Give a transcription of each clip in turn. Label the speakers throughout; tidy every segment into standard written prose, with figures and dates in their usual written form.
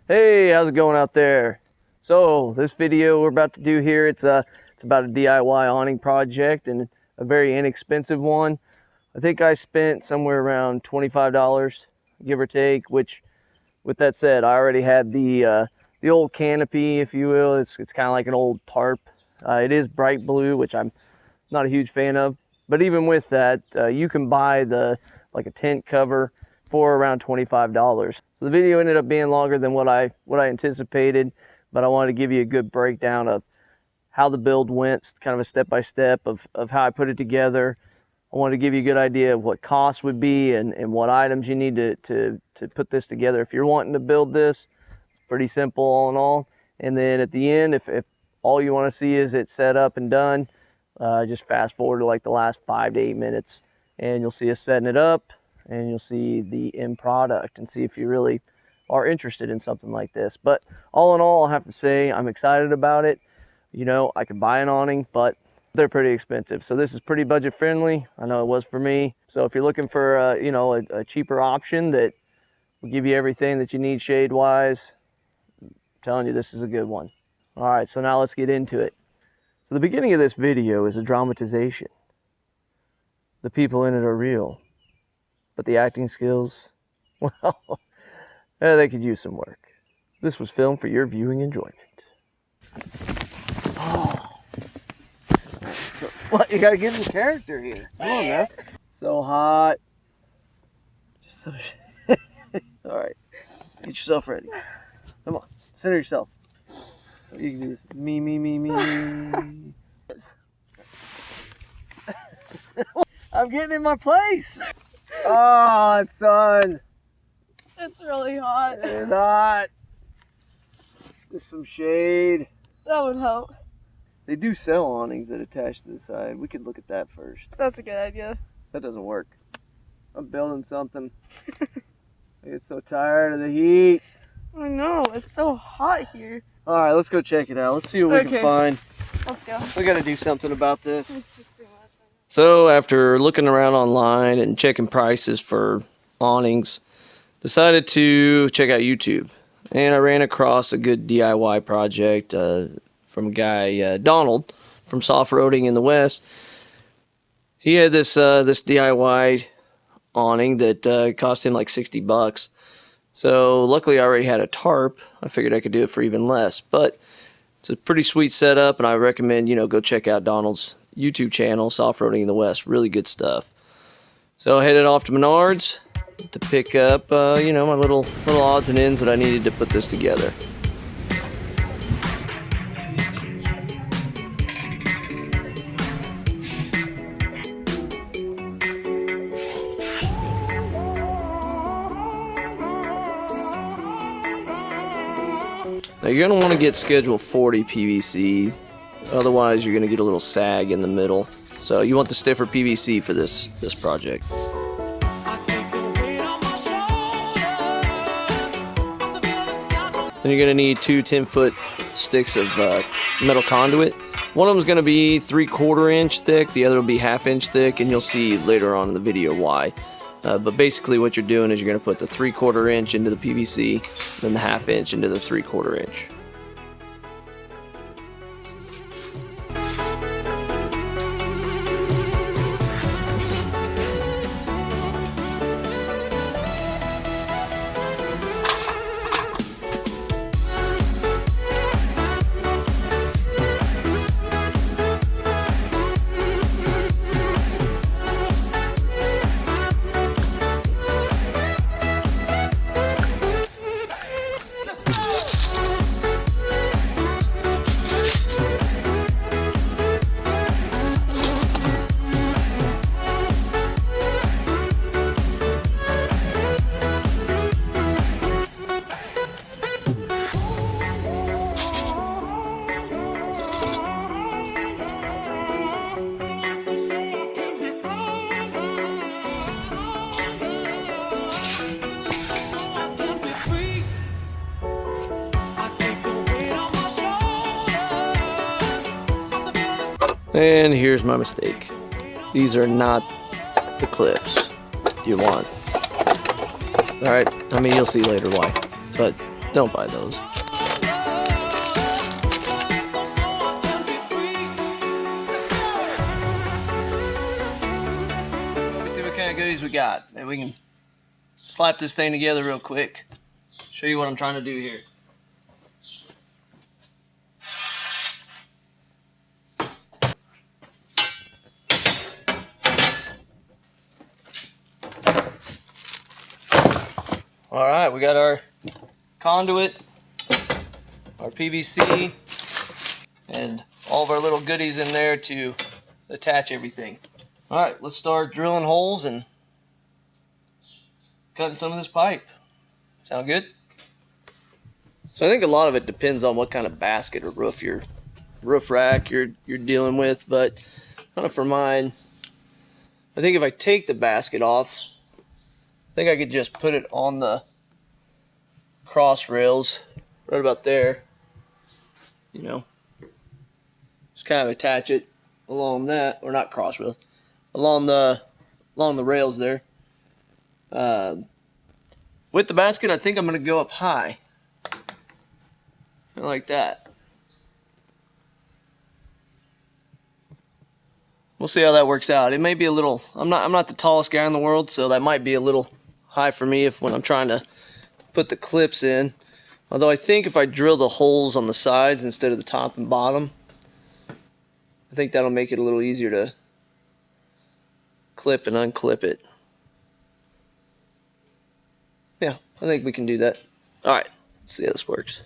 Speaker 1: Hey, how's it going out there? So this video we're about to do here, it's about a DIY awning project, and a very inexpensive one. I think I spent somewhere around $25, give or take, which, with that said, I already had the old canopy, if you will. It's kind of like an old tarp. It is bright blue, which I'm not a huge fan of, but even with that, you can buy like a tent cover for around $25. So the video ended up being longer than what I anticipated, but I wanted to give you a good breakdown of how the build went, kind of a step-by-step of how I put it together. I wanted to give you a good idea of what costs would be and what items you need to put this together. If you're wanting to build this, it's pretty simple all in all. And then at the end, if all you want to see is it set up and done, just fast forward to like the last 5 to 8 minutes, and you'll see us setting it up, and you'll see the end product and see if you really are interested in something like this. But all in all, I have to say I'm excited about it. You know, I could buy an awning, but they're pretty expensive. So this is pretty budget friendly. I know it was for me. So if you're looking for you know, a cheaper option that will give you everything that you need shade wise, I'm telling you, this is a good one. All right, so now let's get into it. So the beginning of this video is a dramatization. The people in it are real, but the acting skills, well, they could use some work. This was filmed for your viewing enjoyment. Oh. So, what? You gotta get in the character here. Come on, man. So hot. Just so all right. Get yourself ready. Come on. Center yourself. You can do this. Me. I'm getting in my place. Oh, it's sun.
Speaker 2: It's really hot.
Speaker 1: It's hot. Just some shade.
Speaker 2: That would help.
Speaker 1: They do sell awnings that attach to the side. We could look at that first.
Speaker 2: That's a good idea.
Speaker 1: That doesn't work. I'm building something. I get so tired of the heat.
Speaker 2: I know, it's so hot here.
Speaker 1: All right, let's go check it out. Let's see what we can find.
Speaker 2: Let's go.
Speaker 1: We got to do something about this.
Speaker 2: It's just too much.
Speaker 1: So after looking around online and checking prices for awnings, decided to check out YouTube. And I ran across a good DIY project from a guy, Donald, from Soft Roading in the West. He had this DIY awning that cost him like 60 bucks. So luckily I already had a tarp. I figured I could do it for even less. But it's a pretty sweet setup, and I recommend, you know, go check out Donald's YouTube channel, Soft Roading in the West. Really good stuff. So I headed off to Menards to pick up, you know, my little odds and ends that I needed to put this together. Now you're going to want to get schedule 40 PVC, otherwise you're going to get a little sag in the middle. So you want the stiffer PVC for this project. Then you're going to need two 10-foot sticks of metal conduit. One of them is going to be 3/4 inch thick, the other will be 1/2 inch thick, and you'll see later on in the video why. But basically what you're doing is you're going to put the 3/4 inch into the PVC, then the 1/2 inch into the 3/4 inch. And here's my mistake. These are not the clips you want. Alright, I mean, you'll see later why. But Don't buy those. Let me see what kind of goodies we got. Maybe we can slap this thing together real quick. Show you what I'm trying to do here. All right, we got our conduit, our PVC, and all of our little goodies in there to attach everything. All right, let's start drilling holes and cutting some of this pipe. Sound good? So I think a lot of it depends on what kind of basket or roof rack you're dealing with, but kind of for mine, I think if I take the basket off, I think I could just put it on the cross rails right about there, you know, just kind of attach it along that, or not cross rails, along the rails there. With the basket, I think I'm going to go up high, like that. We'll see how that works out. It may be a little, I'm not the tallest guy in the world, so that might be a little high for me when I'm trying to put the clips in. Although I think if I drill the holes on the sides instead of the top and bottom, I think that'll make it a little easier to clip and unclip it. Yeah, I think we can do that. All right, let's see how this works.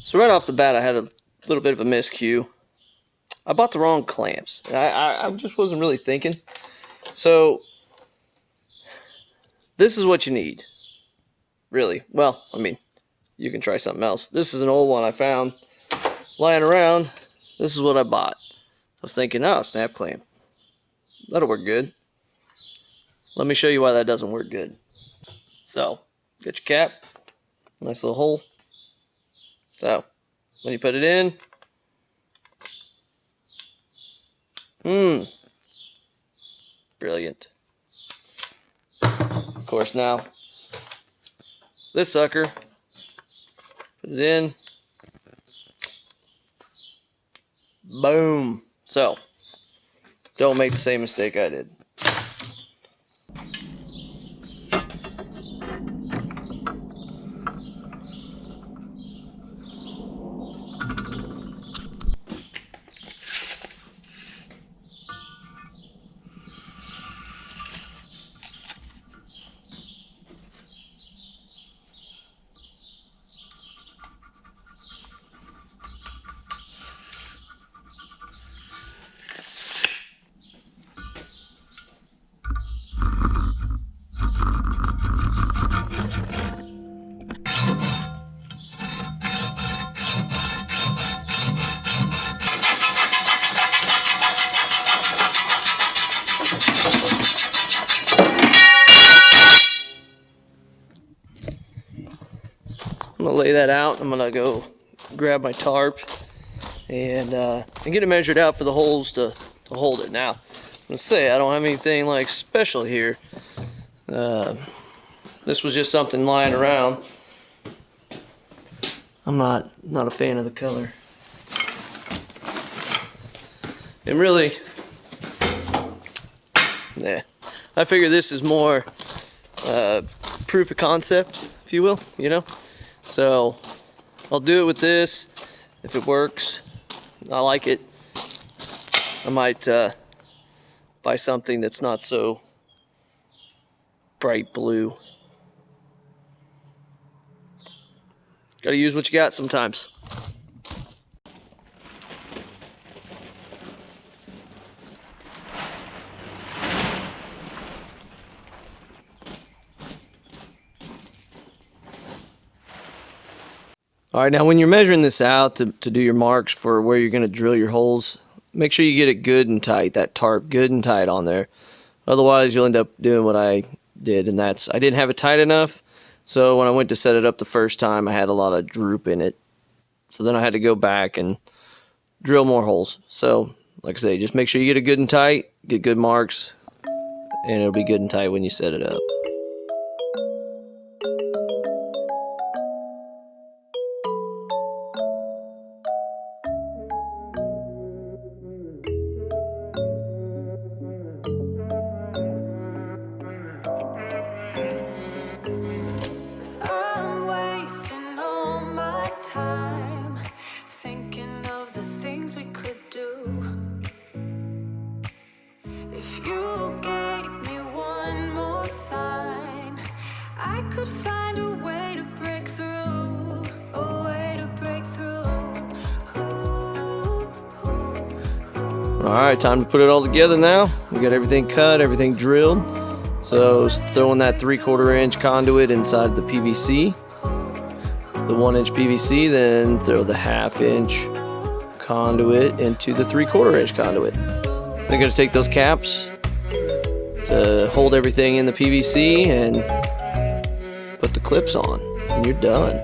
Speaker 1: So right off the bat, I had a little bit of a miscue. I bought the wrong clamps. I just wasn't really thinking. So this is what you need, really. Well, I mean, you can try something else. This is an old one I found lying around. This is what I bought. I was thinking, oh, snap clamp. That'll work good. Let me show you why that doesn't work good. So, get your cap. Nice little hole. So, when you put it in, brilliant. Of course, now, this sucker, put it in, boom. So, don't make the same mistake I did. I'm gonna lay that out. I'm gonna go grab my tarp and get it measured out for the holes to hold it. Now, let's say I don't have anything like special here. This was just something lying around. I'm not a fan of the color. And really, yeah, I figure this is more proof of concept, if you will, you know. So I'll do it with this. If it works, I like it, I might buy something that's not so bright blue. Gotta use what you got sometimes. All right, now when you're measuring this out to do your marks for where you're going to drill your holes, make sure you get it good and tight, that tarp good and tight on there. Otherwise, you'll end up doing what I did, and that's I didn't have it tight enough. So when I went to set it up the first time, I had a lot of droop in it. So then I had to go back and drill more holes. So like I say, just make sure you get it good and tight, get good marks, and it'll be good and tight when you set it up. Alright, time to put it all together now. We got everything cut, everything drilled. So throwing that 3/4 inch conduit inside the PVC, the 1-inch PVC, then throw the 1/2 inch conduit into the 3/4 inch conduit. They're going to take those caps to hold everything in the PVC and put the clips on, and you're done.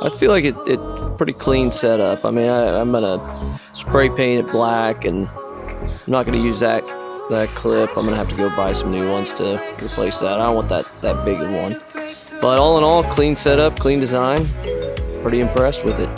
Speaker 1: I feel like it pretty clean setup. I mean, I'm gonna spray paint it black, and I'm not gonna use that clip. I'm gonna have to go buy some new ones to replace that. I don't want that big of one. But all in all, clean setup, clean design. Pretty impressed with it.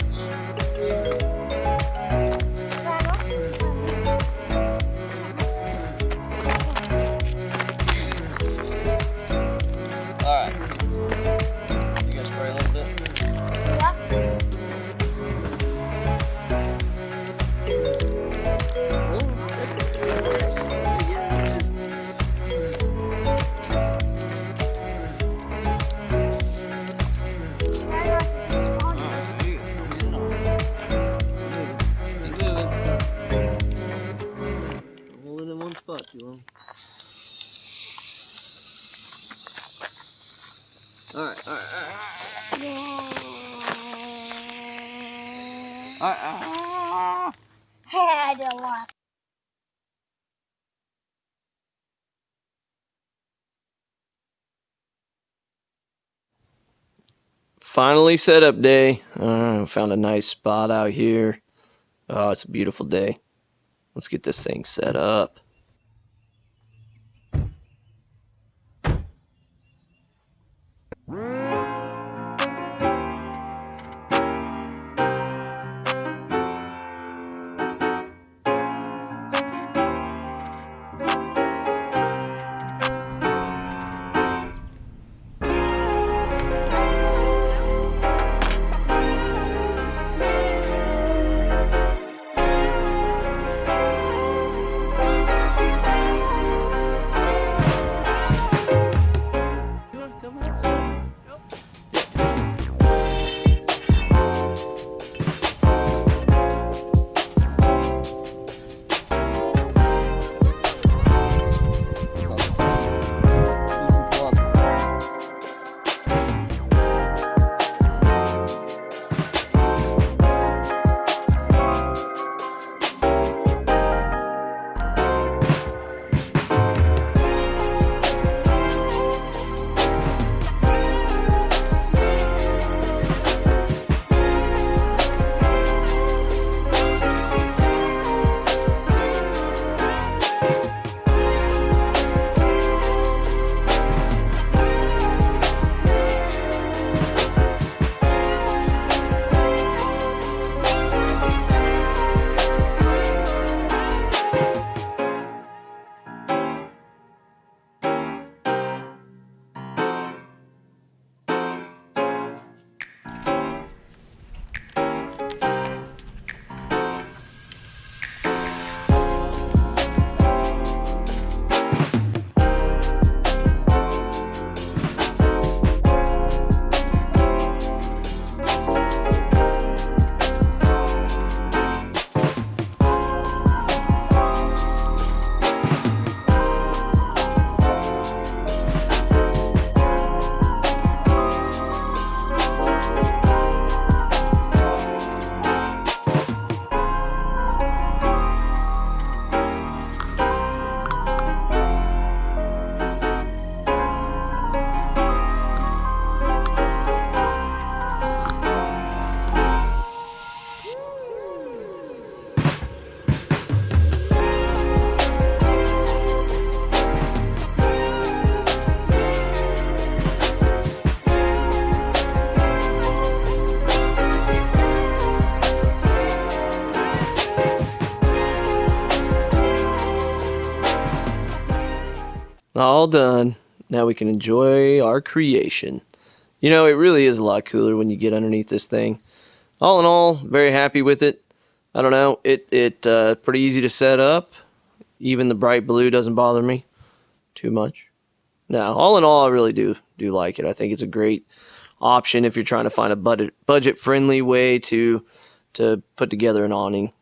Speaker 1: Alright.
Speaker 3: I don't want.
Speaker 1: Finally setup day. Found a nice spot out here. Oh, it's a beautiful day. Let's get this thing set up. all done. Now we can enjoy our creation. You know, it really is a lot cooler when you get underneath this thing. All in all, very happy with it. I don't know, it pretty easy to set up. Even the bright blue doesn't bother me too much. Now, all in all, I really do like it. I think it's a great option if you're trying to find a budget-friendly way to put together an awning.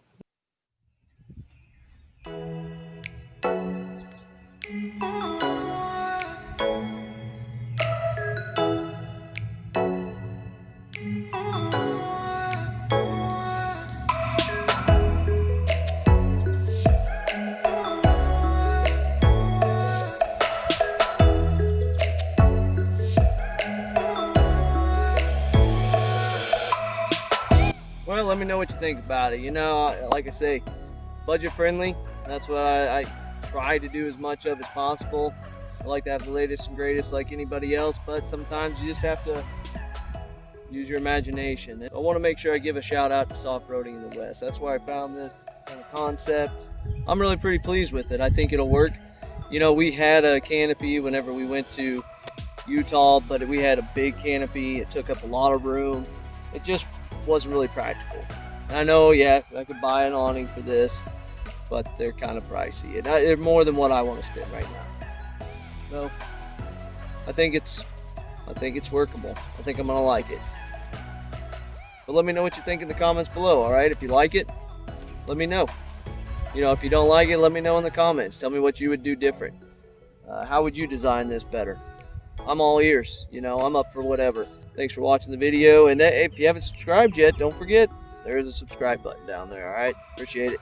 Speaker 1: Well, let me know what you think about it. You know, like I say, budget friendly. That's what I try to do as much of as possible. I like to have the latest and greatest like anybody else, but sometimes you just have to use your imagination. I want to make sure I give a shout out to Soft-Roading in the West. That's where I found this kind of concept. I'm really pretty pleased with it. I think it'll work. You know, we had a canopy whenever we went to Utah, but we had a big canopy. It took up a lot of room. It just wasn't really practical. And I know, yeah, I could buy an awning for this, but they're kind of pricey. And they're more than what I want to spend right now. So I think it's workable. I think I'm gonna like it. But let me know what you think in the comments below. All right, if you like it, let me know. You know, if you don't like it, let me know in the comments. Tell me what you would do different. How would you design this better? I'm all ears. You know, I'm up for whatever. Thanks for watching the video. And if you haven't subscribed yet, don't forget, there is a subscribe button down there. All right, appreciate it.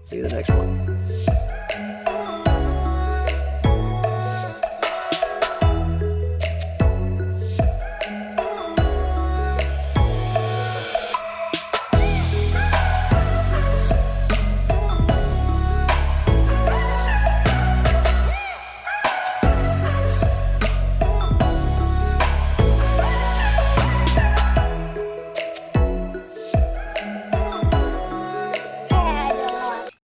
Speaker 1: See you in the next one.